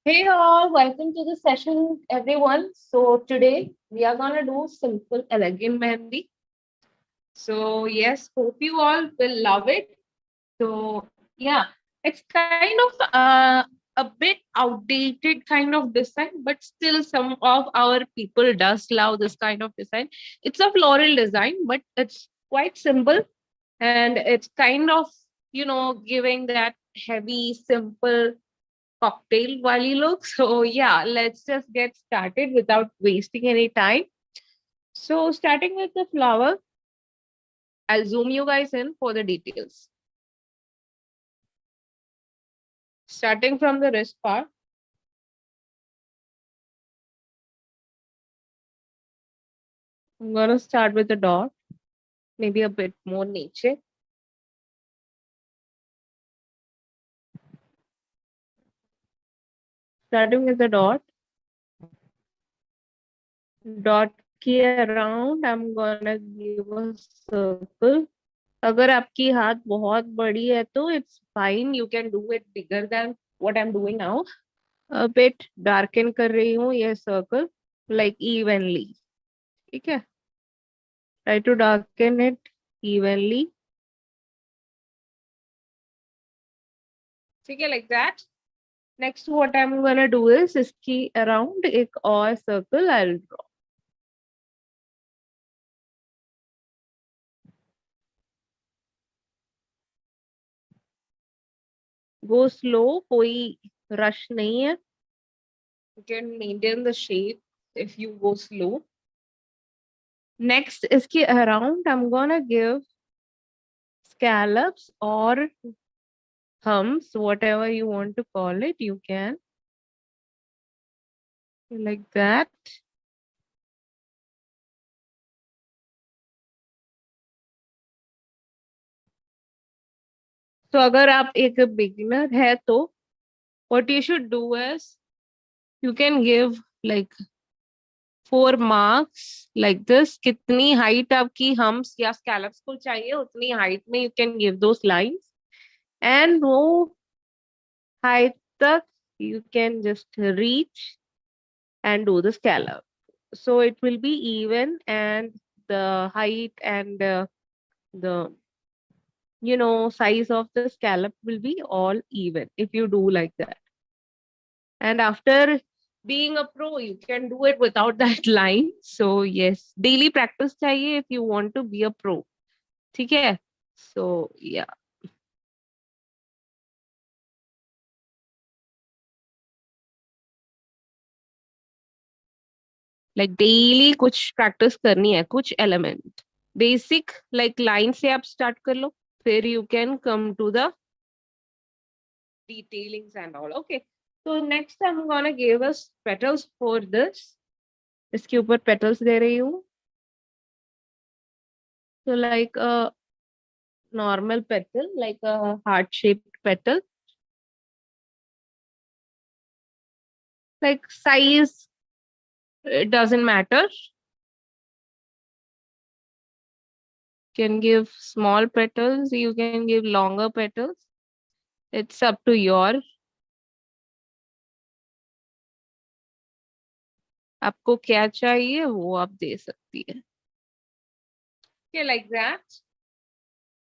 Hey all, welcome to the session, everyone. So today we are gonna do simple, elegant mehendi. So yes, hope you all will love it. So yeah, it's kind of a bit outdated kind of design, but still some of our people does love this kind of design. It's a floral design, but it's quite simple and it's kind of giving that heavy, simple cocktail wali look. So yeah, let's just get started without wasting any time. So starting with the flower, I'll zoom you guys in for the details. Starting from the wrist part, I'm gonna start with the dot, maybe a bit more nature. Starting with the dot के around I'm gonna give a circle. अगर आपकी हाथ बहुत बड़ी है तो it's fine, you can do it bigger than what I'm doing now. A bit darken कर रही हूँ ये circle like evenly. ठीक है, try to darken it evenly. ठीक है, like that. Next what I'm gonna do is इसकी around एक और circle I'll draw. Go slow, कोई rush नहीं है. You can maintain the shape if you go slow. Next इसके around I'm gonna give scallops or humps, whatever you want to call it, you can. Like that. So अगर आप एक beginner है तो what you should do is you can give like 4 marks like this. कितनी height आपकी humps या scallops को चाहिए उतनी height में you can give those lines, and वो height तक you can just reach and do the scallop. So it will be even, and the height and the size of the scallop will be all even if you do like that. And after being a pro, you can do it without that line. So yes, daily practice चाहिए if you want to be a pro. ठीक है? So yeah. Like daily कुछ practice करनी है, कुछ element. Basic like line से आप start कर लो, फिर you can come to the detailings and all. Okay. So next I'm gonna give us petals for this. इसके ऊपर petals दे रही हूँ. So like a normal petal, like a heart-shaped petal. Like size, it doesn't matter. You can give small petals, you can give longer petals. It's up to your. आपको क्या चाहिए वो आप दे सकती है. Okay, like that.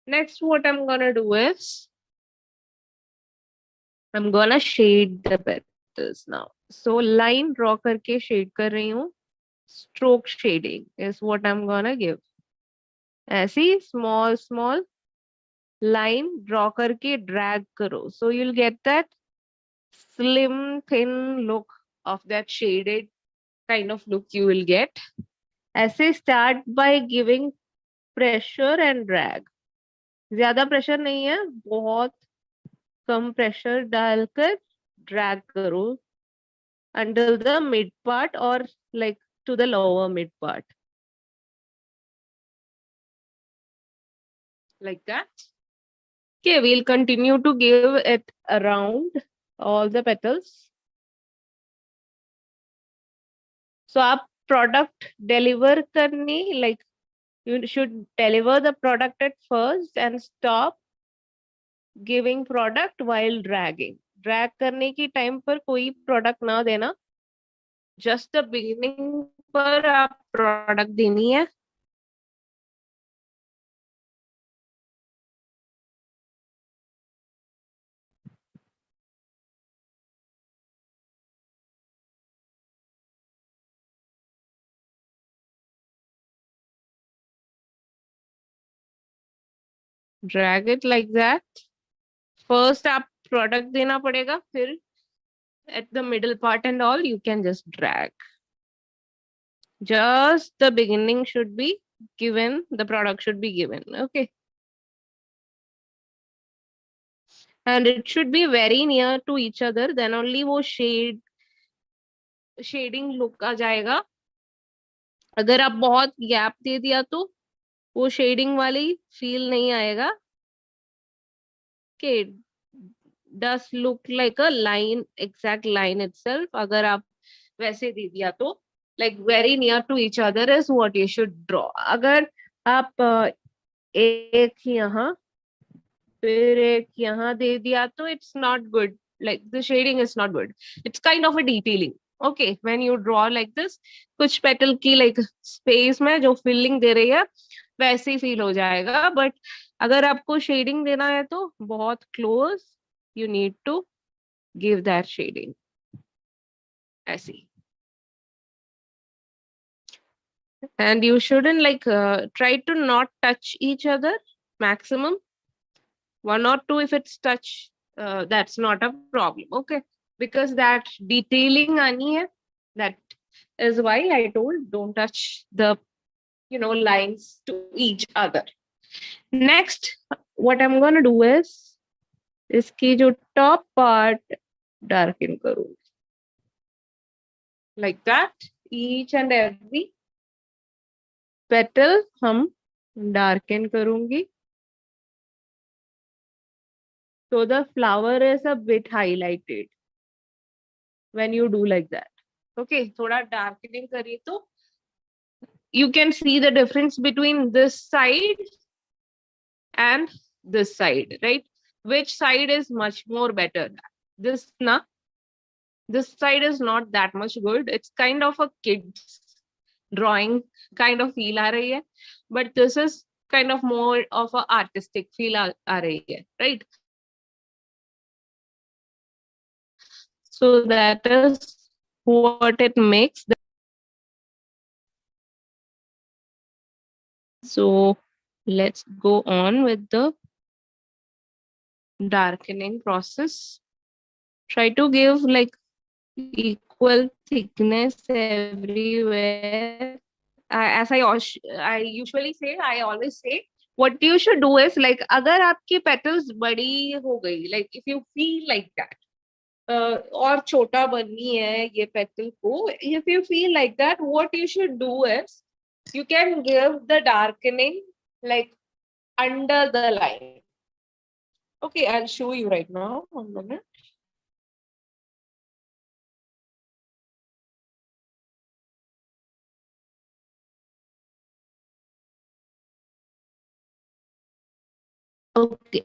Next, what I'm gonna do is I'm gonna shade the petals now. So line draw करके shade कर रही हूँ. Stroke shading is what I'm gonna give. ऐसी small line draw करके drag करो. So you'll get that slim, thin look of that shaded kind of look you will get. ऐसे start by giving pressure and drag. ज्यादा pressure नहीं है, बहुत कम pressure डालकर drag करो until the mid part or like to the lower mid part. Like that. Okay, we'll continue to give it around all the petals. So आप product deliver करनी, like you should deliver the product at first and stop giving product while dragging. Drag करने की time पर कोई product ना देना, just the beginning पर आप प्रोडक्ट देनी है। Drag it like that. First आप प्रोडक्ट देना पड़ेगा, फिर at the middle part and all you can just drag. Just the beginning should be given, the product should be given. Okay, and it should be very near to each other, then only वो shading look आ जाएगा। अगर आप बहुत gap दे दिया तो वो shading वाली feel नहीं आएगा। Okay, does look like a line, exact line itself। अगर आप वैसे दे दिया तो like very near to each other is what you should draw। अगर आप एक यहाँ फिर एक यहाँ दे दिया तो it's not good, like the shading is not good, it's kind of a detailing। okay, when you draw like this, कुछ petal की like space में जो filling दे रही है वैसे ही फील हो जाएगा, बट अगर आपको शेडिंग देना है तो बहुत close you need to give that shading ऐसी। and you shouldn't like try to not touch each other maximum, one or two if it's touch, that's not a problem। okay, because that detailing ani hai, that is why I told don't touch the lines to each other। next what I'm gonna do is iski jo top part darken karungi like that। each and every petal हम darken karungi, so the flower is a bit highlighted when you do like that। okay, थोड़ा darkening करिए तो you can see the difference between this side and this side, right? Which side is much more better? This na, this side is not that much good, it's kind of a kid's drawing kind of feel aa rahi hai, but this is kind of more of a artistic feel aa rahi hai, right? So that is what it makes so let's go on with the darkening process। try to give like equal thickness everywhere। as I usually say, I always say what you should do is like अगर आपकी petals बड़ी हो गई, like if you feel like that और छोटा बननी है ये petal को, if you feel like that, what you should do is you can give the darkening like under the line। okay, I'll show you right now, 1 minute। Okay,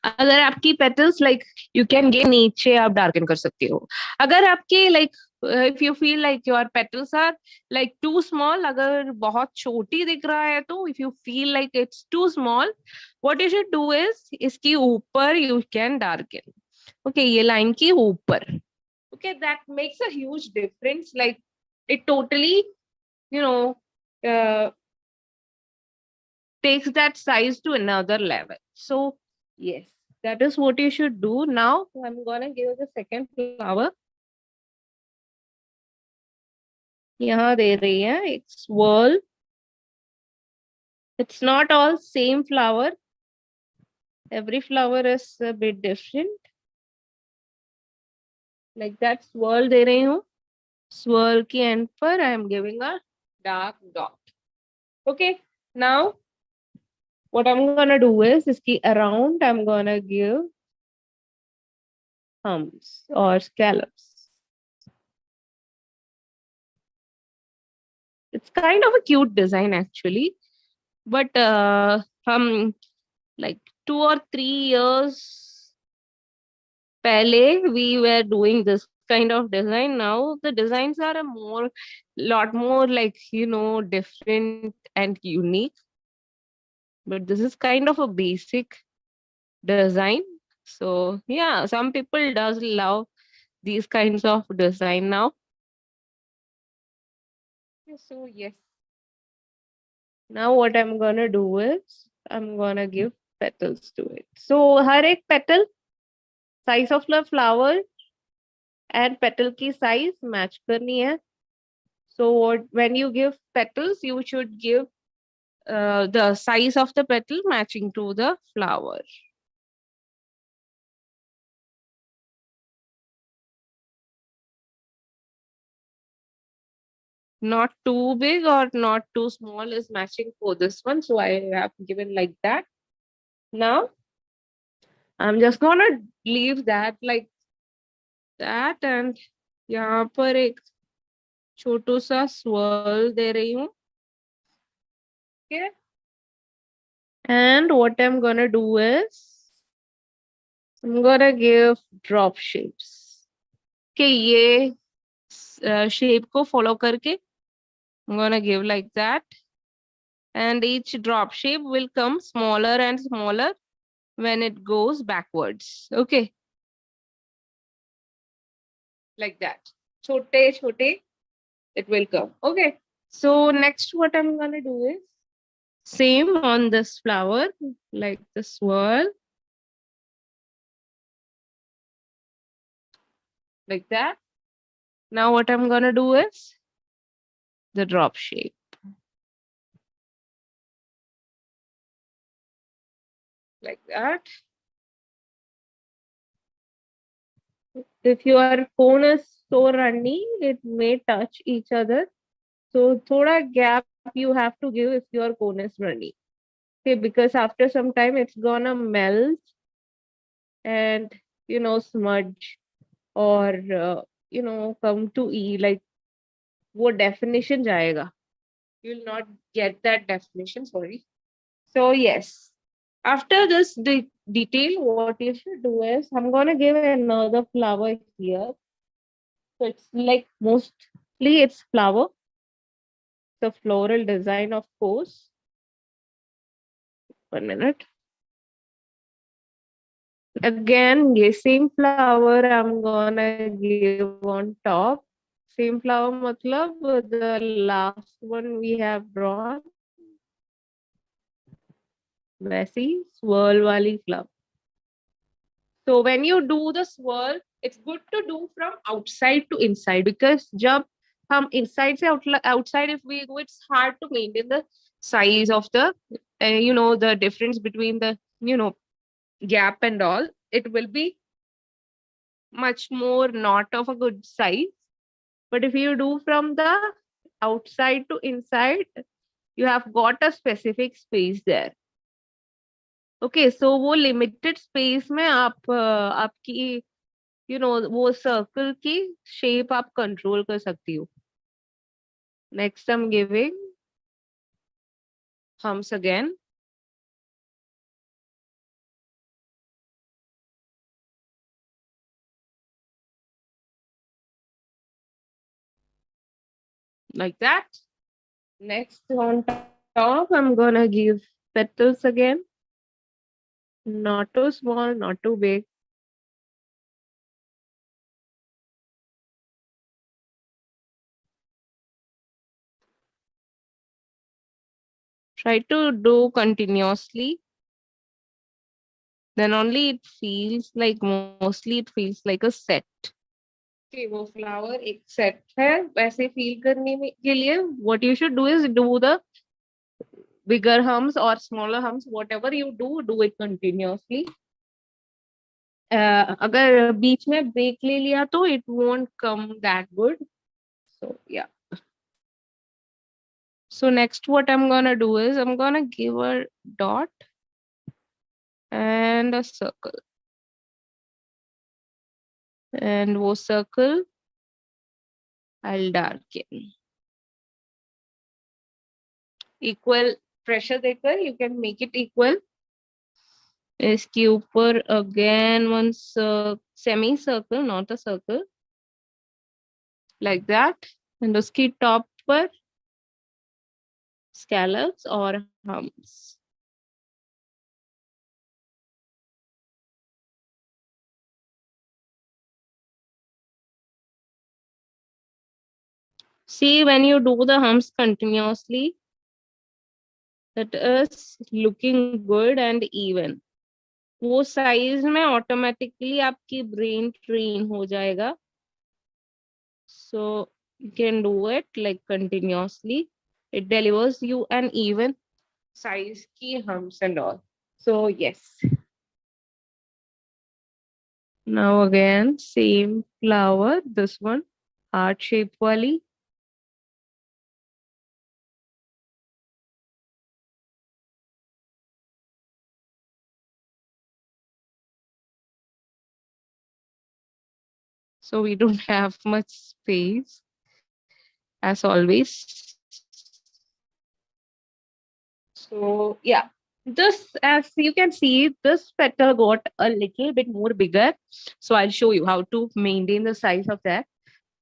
अगर आपकी petals like you can get नीचे आप darken कर सकते हो। अगर आपके like if you feel like your petals are like too small, अगर बहुत छोटी दिख रहा है तो if you feel like it's too small, what you should do is इसके ऊपर यू कैन डार्कन। ओके, ये लाइन के ऊपर। Okay, that makes a huge difference, like it totally you know takes that size to another level। so yes, that is what you should do। now I'm gonna give the second flower। यहाँ दे रही है एक swirl। it's not all same flower, every flower is a bit different। like that swirl दे रही हूँ, swirl की end पर I am giving a dark dot। okay, now what I'm gonna do is इसकी around I'm gonna give humps or scallops। it's kind of a cute design actually, but like 2 or 3 years Pehle we were doing this kind of design. Now the designs are a lot more like, different and unique. But this is kind of a basic design. So yeah, some people does love these kinds of design now. So yes, now what I'm gonna do is I'm gonna give petals to it. So हर एक petal size of the flower and petal की size match करनी है. So when you give petals, you should give the size of the petal matching to the flower. Not too big or not too small is matching for this one. So I have given like that. Now I'm just gonna leave that like that and यहाँ पर एक छोटू सा swirl दे रही हूँ. Okay. And what I'm gonna do is I'm gonna give drop shapes. Okay, ये shape को follow करके I'm gonna give like that. And each drop shape will come smaller and smaller when it goes backwards. Okay, like that. Chote chote, it will come. Okay. So next what I'm gonna do is same on this flower, like the swirl, like that. Now what I'm gonna do is the drop shape, like that. If your phone is so runny, it may touch each other. So thoda gap you have to give if your phone is runny. Okay, because after some time it's gonna melt and smudge or come to e like वो definition जाएगा. You'll not get that definition, sorry. So yes, after this detail, what you should do is I'm gonna give another flower here. So it's like mostly it's flower, the floral design, of course. 1 minute. Again, ये same flower I'm gonna give on top. Same flower मतलब the last one we have drawn. वैसी swirl वाली flower. So when you do the swirl, it's good to do from outside to inside because जब हम inside से outside if we go, it's hard to maintain the size of the the difference between the gap and all. It will be much more not of a good size. But if you do from the outside to inside, you have got a specific space there. Okay, so वो limited space में आप आपकी वो circle की shape आप control कर सकती हो. Next I'm giving humps again. Like that. Next on top, I'm gonna give petals again. Not too small, not too big. Try to do continuously. Then only it feels like mostly it feels like a set. Okay, वो flower एक set है वैसे feel करने में के लिए what you should do is do the bigger humps or smaller humps, whatever you do it continuously. अगर बीच में break ले लिया तो it won't come that good. So yeah. So next what I'm gonna do is I'm gonna give a dot and a circle. And वो circle I'll darken. Equal pressure देकर you can make it equal. इसके ऊपर again one semi circle, not a circle, like that. And उसकी top पर scallops or humps. See, when you do the humps continuously, that is looking good and even. वो size में automatically आपकी brain train हो जाएगा. So you can do it like continuously. It delivers you an even size key humps and all. So yes. Now again, same flower, this one, heart shape wali. So we don't have much space as always. So yeah, this, as you can see, this petal got a little bit more bigger. So I'll show you how to maintain the size of that.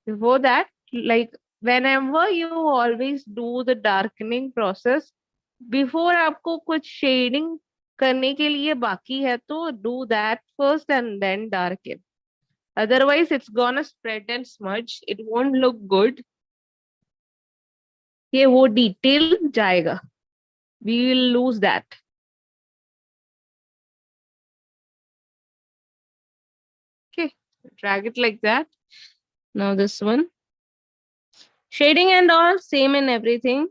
Before that, like whenever you always do the darkening process, before आपको कुछ shading करने के लिए बाकी है तो do that first and then darken. Otherwise, it's gonna spread and smudge. It won't look good. ये वो detail जाएगा. We will lose that. Okay, drag it like that. Now this one. Shading and all, same in everything.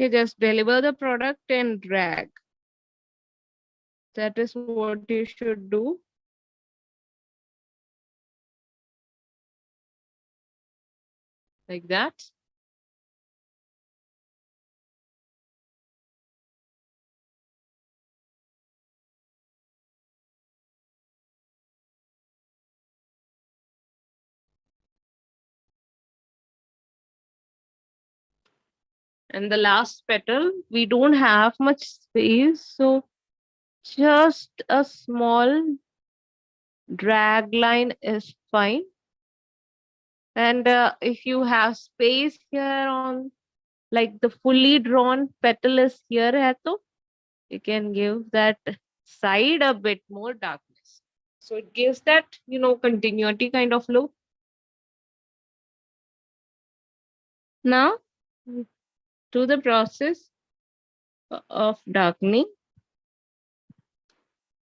Okay, just deliver the product and drag. That is what you should do. Like that. And the last petal, we don't have much space, so just a small drag line is fine. And if you have space here on, like the fully drawn petal is here, hai to, you can give that side a bit more darkness. So it gives that, continuity kind of look. Now, to the process of darkening.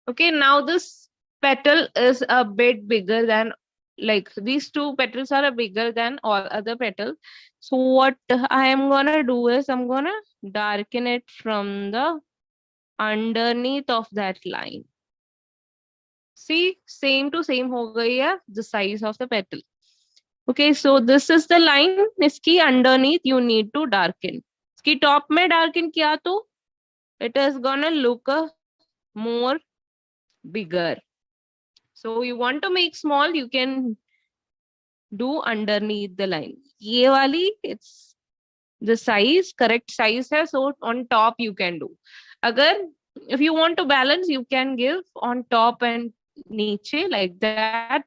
Okay, now this petal is a bit bigger than, like these two petals are a bigger than all other petals. So what I am gonna do is I'm gonna darken it from the underneath of that line. See, same to same ho gayi hai, the size of the petal. Okay, so this is the line. Iski underneath you need to darken. Iski top mein darken kiya to it is gonna look a more bigger. So you want to make small, you can do underneath the line. Ye wali, it's the size, correct size hai, so on top you can do. Agar if you want to balance, you can give on top and niche like that.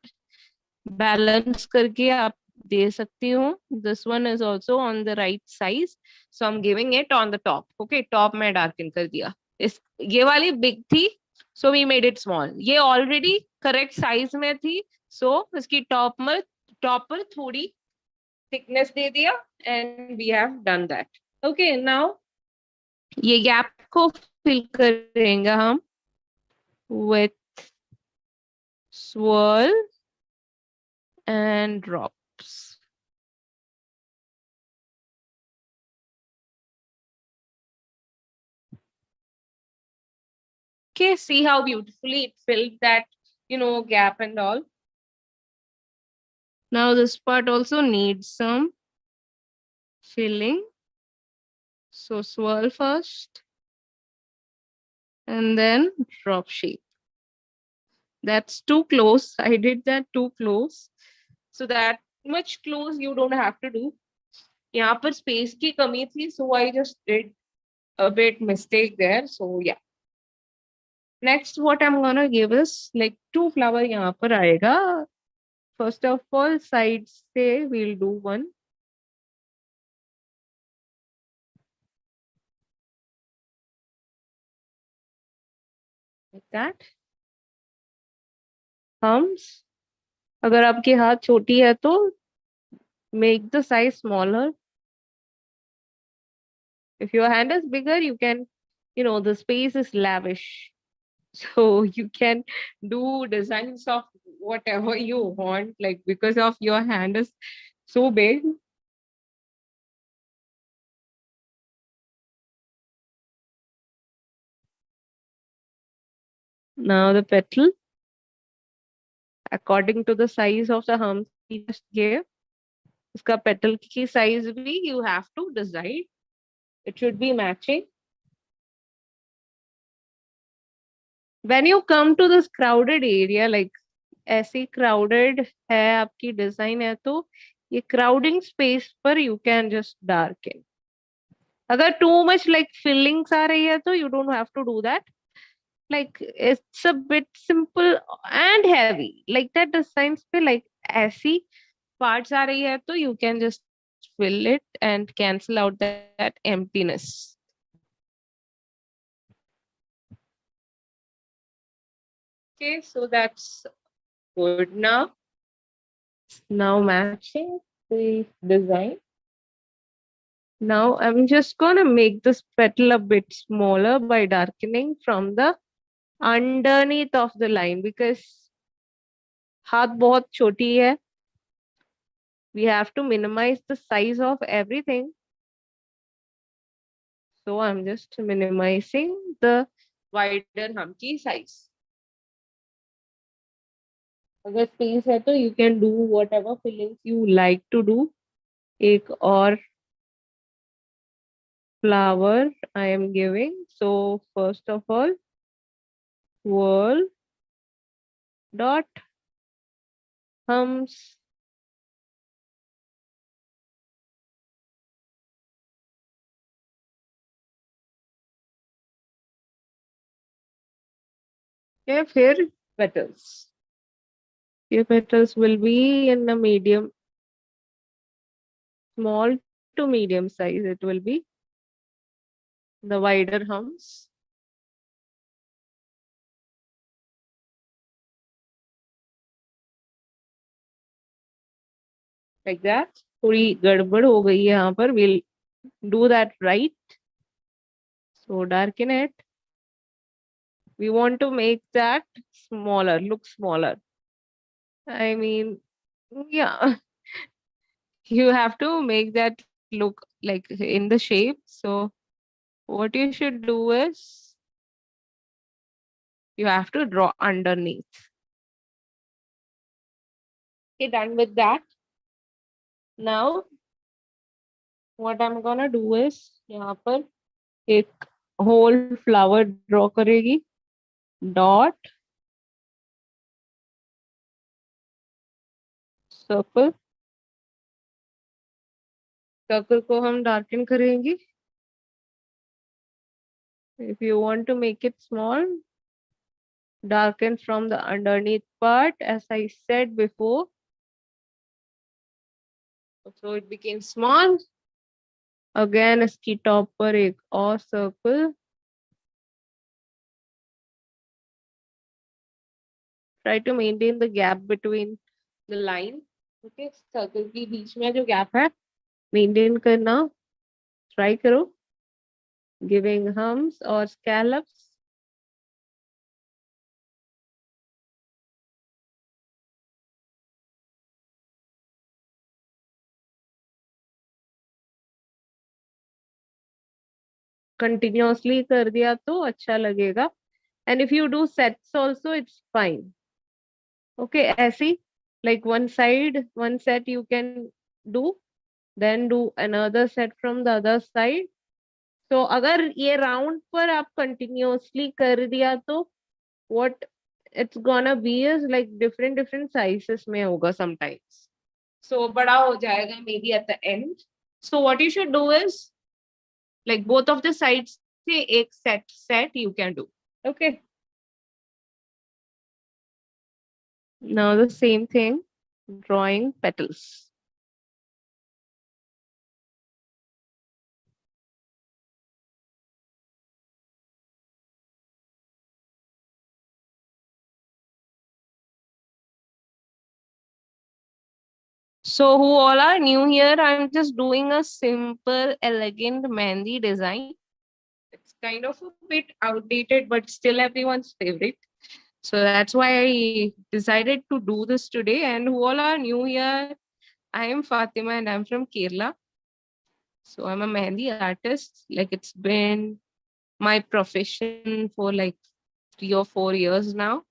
Balance करके आप दे सकती हूँ. This one is also on the right size, so I'm giving it on the top. Okay, top में darken कर दिया. इस ये वाली big थी, so we made it small. ये already correct size में थी, so इसकी top पर थोड़ी thickness दे दिया, and we have done that. Okay, now ये gap को fill करेंगे हम with swirl and drops. Okay, see how beautifully it filled that, gap and all. Now this part also needs some filling. So swirl first and then drop shape. That's too close. I did that too close. So that much close you don't have to do. यहाँ पर space की कमी थी, so I just did a bit mistake there. So yeah. Next, what I'm gonna give is like two flower यहाँ पर आएगा. First of all, sides से we'll do one. Like that. Thumbs. अगर आपकी हाथ छोटी है तो make the size smaller. If your hand is bigger, you can, the space is lavish. So you can do designs of whatever you want, like because of your hand is so big. Now the petal, according to the size of the hump we just gave, uska petal ki size bhi you have to decide. It should be matching. When you come to this crowded area, like ऐसी crowded है आपकी design है तो ये crowding space पर you can just darken. अगर too much like fillings आ रही है तो you don't have to do that. Like it's a bit simple and heavy. Like that designs पे like ऐसी parts आ रही है तो you can just fill it and cancel out that emptiness. Okay, so that's good now. Now matching the design. Now I'm just gonna make this petal a bit smaller by darkening from the underneath of the line because हाथ बहुत छोटी है. We have to minimize the size of everything. So I'm just minimizing the wider hum की size. अगर space है तो you can do whatever fillings you like to do. एक और flower I am giving. So first of all, whirl dot hums. Okay, फिर petals. Your petals will be in a medium, small to medium size. It will be the wider hums. Like that. थोड़ी गड़बड़ हो गई है यहाँ पर. We'll do that right. So darken it. We want to make that smaller, look smaller. I mean, yeah, you have to make that look like in the shape. So what you should do is you have to draw underneath. Okay, done with that. Now what I'm gonna do is यहाँ पर एक whole flower draw करेगी. Dot circle. Circle को हम darken करेंगे. If you want to make it small, darken from the underneath part as I said before. So it became small. Again इसकी top पर एक और circle. Try to maintain the gap between the line. Okay, circle की बीच में जो gap है maintain करना try करो. Giving hums or scallops. Continuously कर दिया तो अच्छा लगेगा. And if you do sets also, it's fine. Okay, ऐसे Like one set you can do, then do another set from the other side. So अगर ये round पर आप continuously कर दिया तो what it's gonna be is like different sizes में होगा sometimes. So बड़ा हो जाएगा maybe at the end. So what you should do is like both of the sides से एक set you can do. Okay. Now the same thing, drawing petals. So who all are new here? I'm just doing a simple, elegant Mehendi design. It's kind of a bit outdated, but still everyone's favorite. So that's why I decided to do this today. And who all are new here? I am Fatima and I'm from Kerala. So I'm a Mehendi artist. Like it's been my profession for like 3 or 4 years now.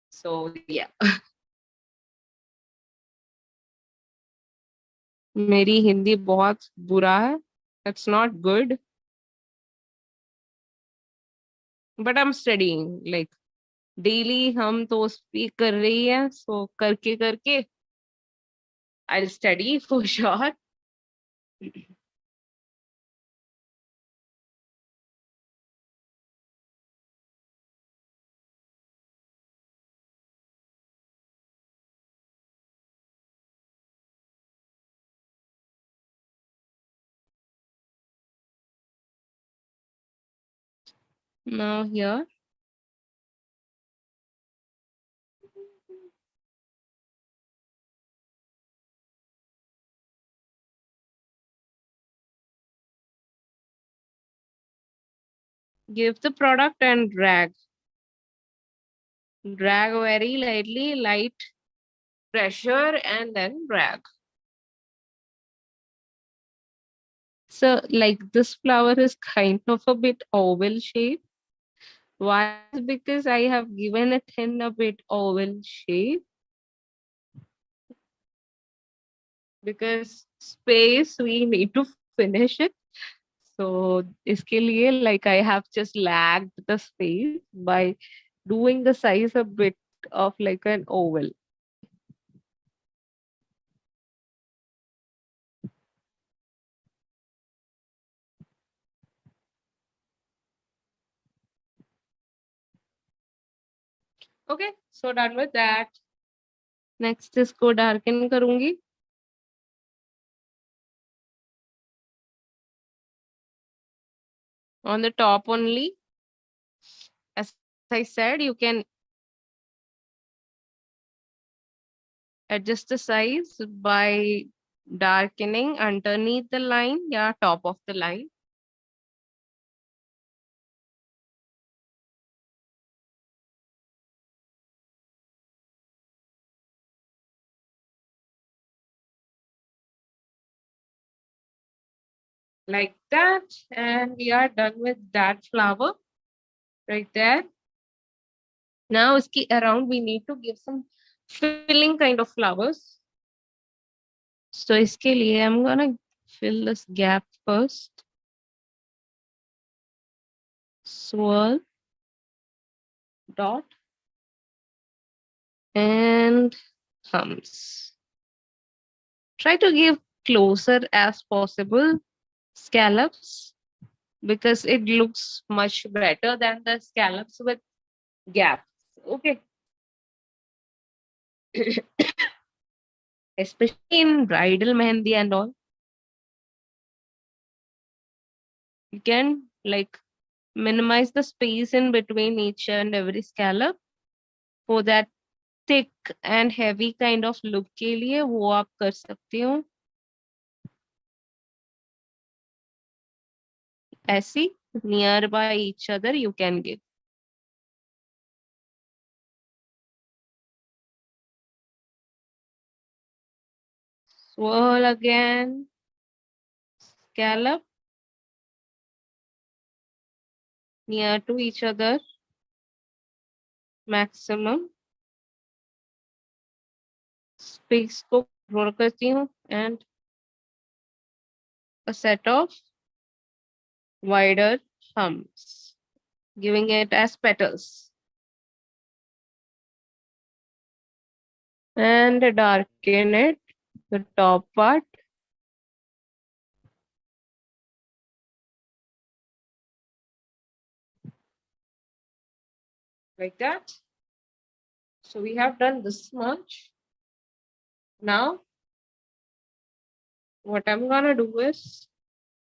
So yeah. मेरी हिंदी बहुत बुरा है. It's not good, but I'm studying. Like daily हम तो speak कर रही है. So करके करके I'll study for sure. Now here, give the product and drag. Drag very lightly, light pressure, and then drag. So like this flower is kind of a bit oval shape. Why? Because I have given it in a bit oval shape. Because space we need to finish it. So इसके लिए like I have just lagged the space by doing the size a bit of like an oval. Okay, so done with that. Next इसको darken करूंगी. On the top only. As I said, you can adjust the size by darkening underneath the line, yeah, top of the line. Like that. And we are done with that flower right there. Now iski around we need to give some filling kind of flowers. So iske liye I'm gonna fill this gap first. Swirl, dot, and thumbs. Try to give closer as possible scallops because it looks much better than the scallops with gaps. Okay. Especially in bridal mehendi and all. You can like minimize the space in between each and every scallop for that thick and heavy kind of look के लिए वो आप कर सकते हो. ऐसी near by each other you can give. Swirl again, scallop near to each other maximum. Space को control करती हूँ and a set of wider thumbs, giving it as petals. And darken it, the top part. Like that. So we have done this much. Now, what I'm gonna do is,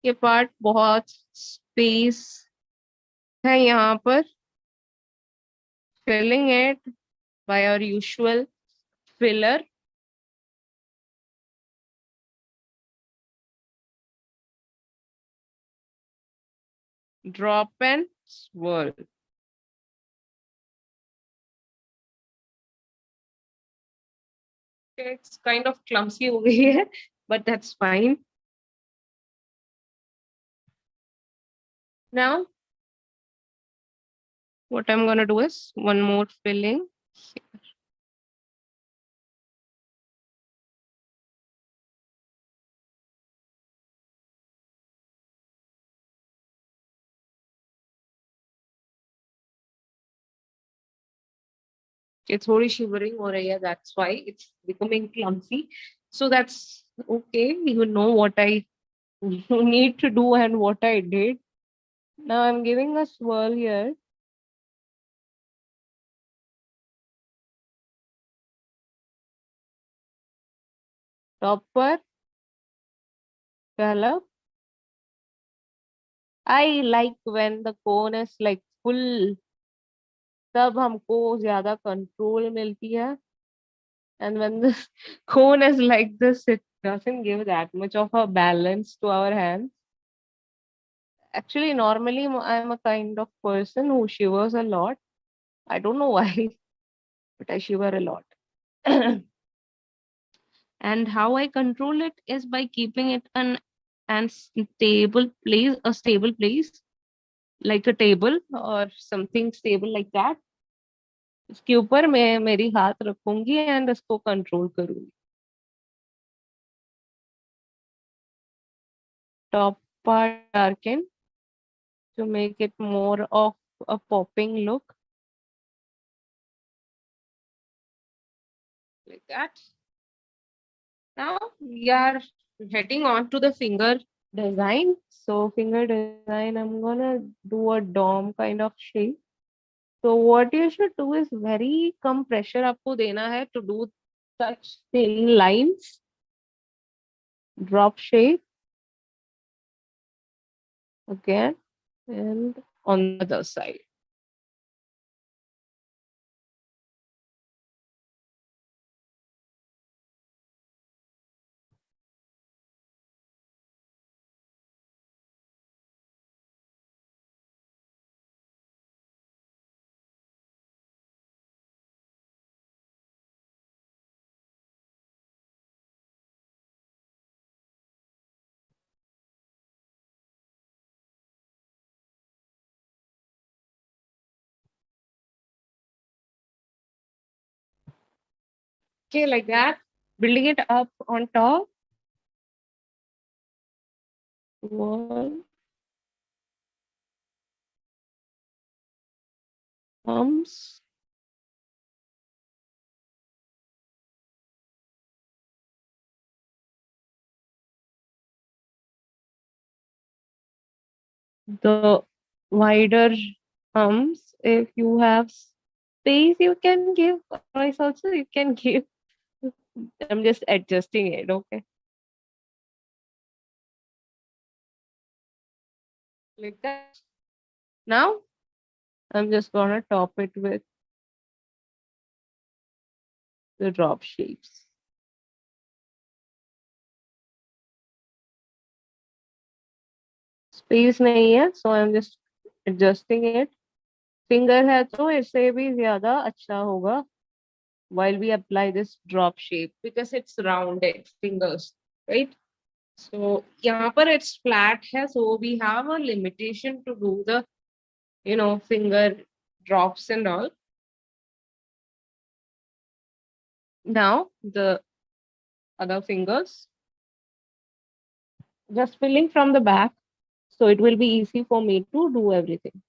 ये part बहुत space है यहाँ पर, filling it by our usual filler. Drop and swirl. It's kind of clumsy over here, but that's fine. Now, what I'm gonna do is one more filling. It's थोड़ी shivering हो रही है, that's why it's becoming clumsy. So that's okay. You know what I need to do and what I did. Now I'm giving a swirl here. Top पर पहला. I like when the cone is like full. तब हमको ज्यादा control मिलती है. And when the cone is like this, it doesn't give that much of a balance to our hands. Actually, normally I'm a kind of person who shivers a lot. I don't know why, but I shiver a lot. And how I control it is by keeping it an stable place, like a table or something stable like that. इसके ऊपर मैं मेरी हाथ रखूंगी and इसको control करूंगी. Top part darken to make it more of a popping look, like that. Now we are heading on to the finger design. So finger design, I'm gonna do a dome kind of shape. So what you should do is very come pressure आपको देना है to do such thin lines. Drop shape again and on the other side. Okay, like that. Building it up on top. One, thumbs. The wider thumbs. If you have space, you can give. Otherwise, also you can give. I'm just adjusting it. Okay, like that. Now I'm just gonna top it with the drop shapes. Space नहीं है, so I'm just adjusting it. Finger है तो इससे भी ज्यादा अच्छा होगा while we apply this drop shape because it's rounded fingers, right? So यहाँ पर it's flat है, so we have a limitation to do the finger drops and all. Now the other fingers. Just filling from the back, so it will be easy for me to do everything.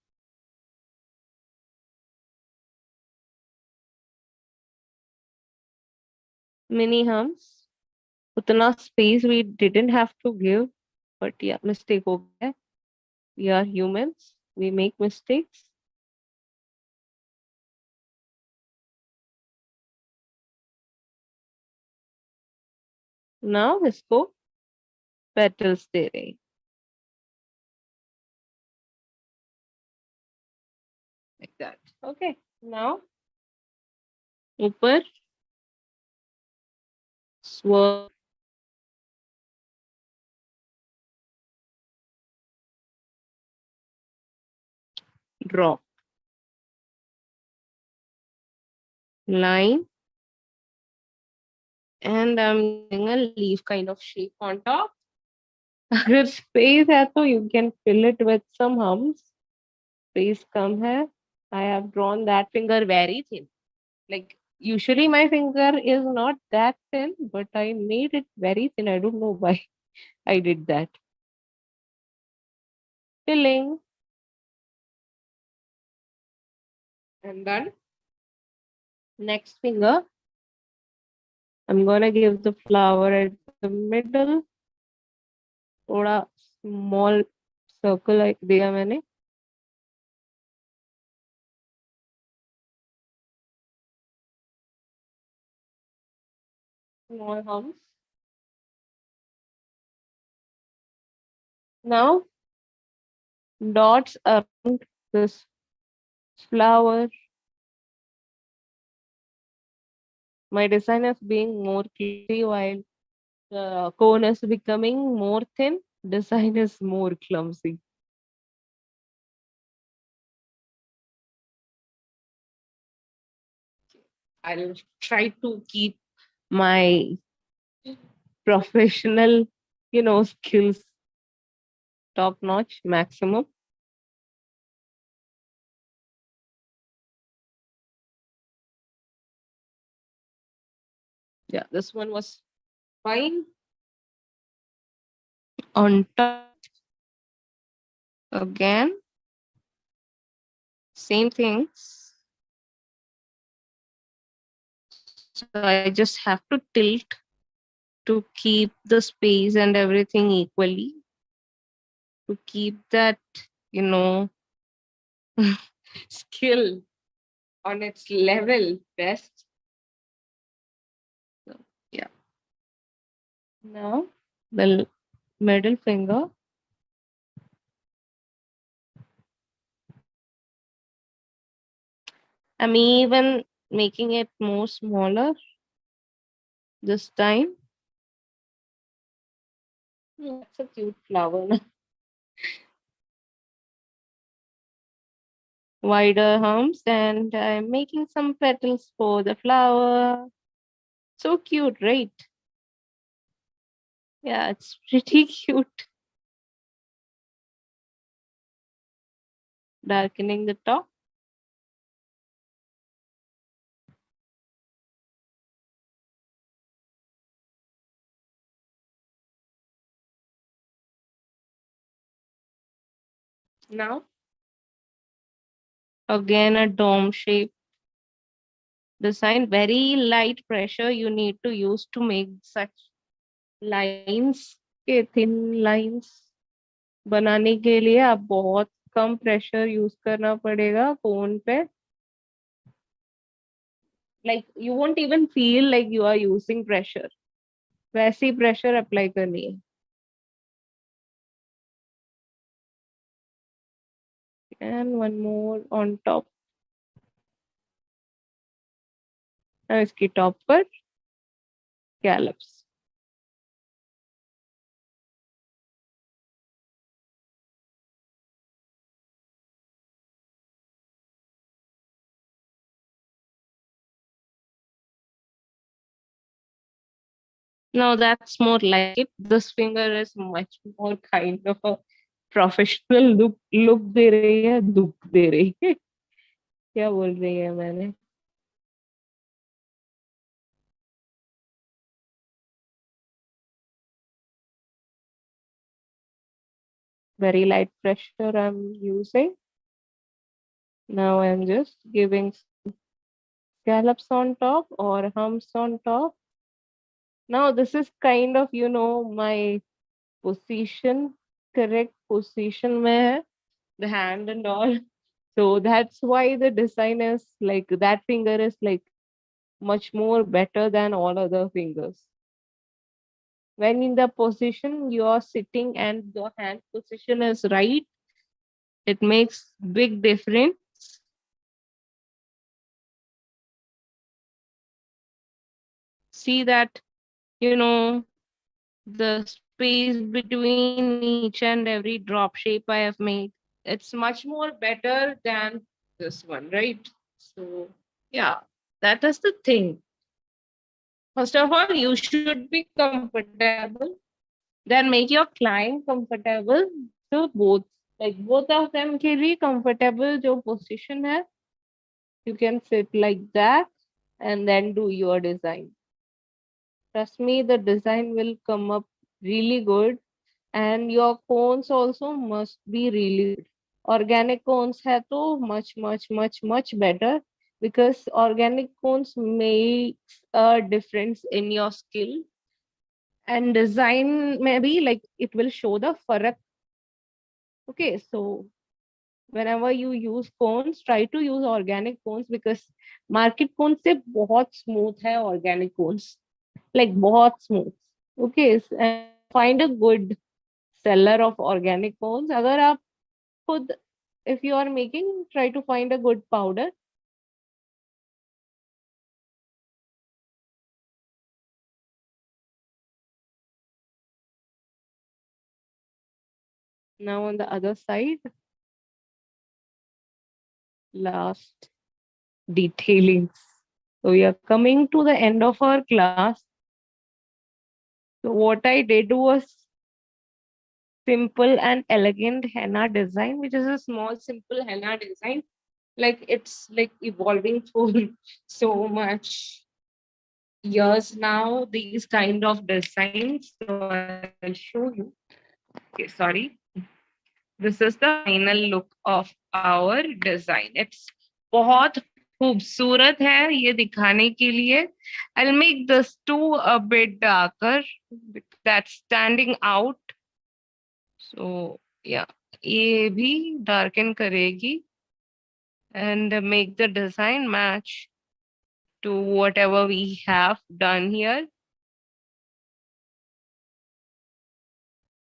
Mini hums. उतना space we didn't have to give, but yeah, mistake हो गया. We are humans. We make mistakes. Now इसको petals दे रहे हैं. Like that. Okay. Now ऊपर swirl, draw line, and I'm doing a leaf kind of shape on top. अगर space है तो you can fill it with some hums. Space कम है. I have drawn that finger very thin. Like usually my finger is not that thin, but I made it very thin. I don't know why I did that. Filling and then next finger, I'm gonna give the flower at the middle. थोड़ा small circle दिया मैंने. Small humps. Now dots around this flower. My design is being more clumsy while the cone is becoming more thin. Design is more clumsy. I'll try to keep my professional, skills top notch maximum. Yeah, this one was fine. On top again, same things. So I just have to tilt to keep the space and everything equally, to keep that, you know, skill on its level best. So, yeah. Now the middle finger. I'm even making it more smaller this time. That's a cute flower. Wider humps, and I'm making some petals for the flower. So cute, right? Yeah, it's pretty cute. Darkening the top. Now, again, a dome shape design. Very light pressure you need to use to make such lines. के thin lines बनाने के लिए आप बहुत कम pressure use करना पड़ेगा कोन पे. Like you won't even feel like you are using pressure. वैसी pressure apply करनी है. And one more on top. अब इसकी टॉप पर scallops. No, that's more like it. This finger is much more kind of a professional look दे रही है, दुख दे रही है. क्या बोल रही है मैंने. Very light pressure I'm using. Now I'm just giving some scallops on top or humps on top. Now this is kind of, my position, correct position mein hai, the hand and all. So that's why the design is like that finger is like much more better than all other fingers. When in the position you're sitting and your hand position is right, it makes big difference. See that, the space between each and every drop shape I have made. It's much more better than this one, right? So, yeah, that is the thing. First of all, you should be comfortable, then make your client comfortable. So, both of them के लिए comfortable जो position है, you can sit like that and then do your design. Trust me, the design will come up really good, and your cones also must be really good. Organic cones है तो much better, because organic cones makes a difference in your skill, and design maybe like it will show the farak. Okay, so whenever you use cones, try to use organic cones, because market cones से बहुत smooth है organic cones, like बहुत smooth. Okay, and find a good seller of organic cones. अगर आप खुद, if you are making, try to find a good powder. Now on the other side, last detailings. So we are coming to the end of our class. So what I did was simple and elegant henna design, which is a small simple henna design. Like it's like evolving through so much years now, these kind of designs. So I'll show you. Okay, sorry. This is the final look of our design. It's बहुत खूबसूरत है ये दिखाने के लिए. I'll make this too a bit darker, that's standing out. So yeah, ये भी darken करेगी and make the design match to whatever we have done here.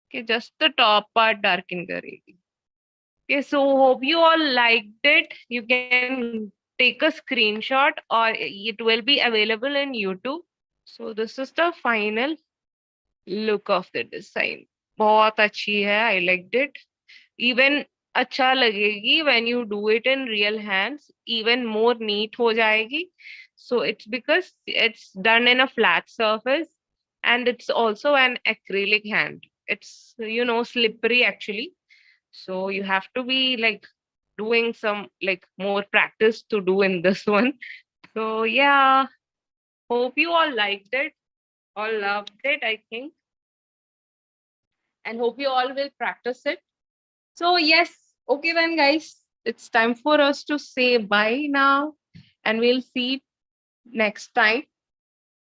Okay, just the top part darken करेगी. Okay, so hope you all liked it. You can take a screenshot or it will be available in YouTube. So this is the final look of the design. बहुत अच्छी है. I liked it. Even अच्छा लगेगी when you do it in real hands. Even more neat हो जाएगी. So it's because it's done in a flat surface, and it's also an acrylic hand. It's, slippery actually. So you have to be like doing some like more practice to do in this one. So yeah, hope you all liked it, all loved it, I think, and hope you all will practice it. So yes, okay then guys, it's time for us to say bye now, and we'll see next time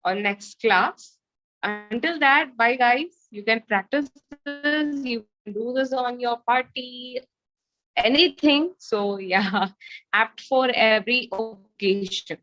or next class. Until that, bye guys. You can practice this, you can do this on your party, anything. So yeah, apt for every occasion.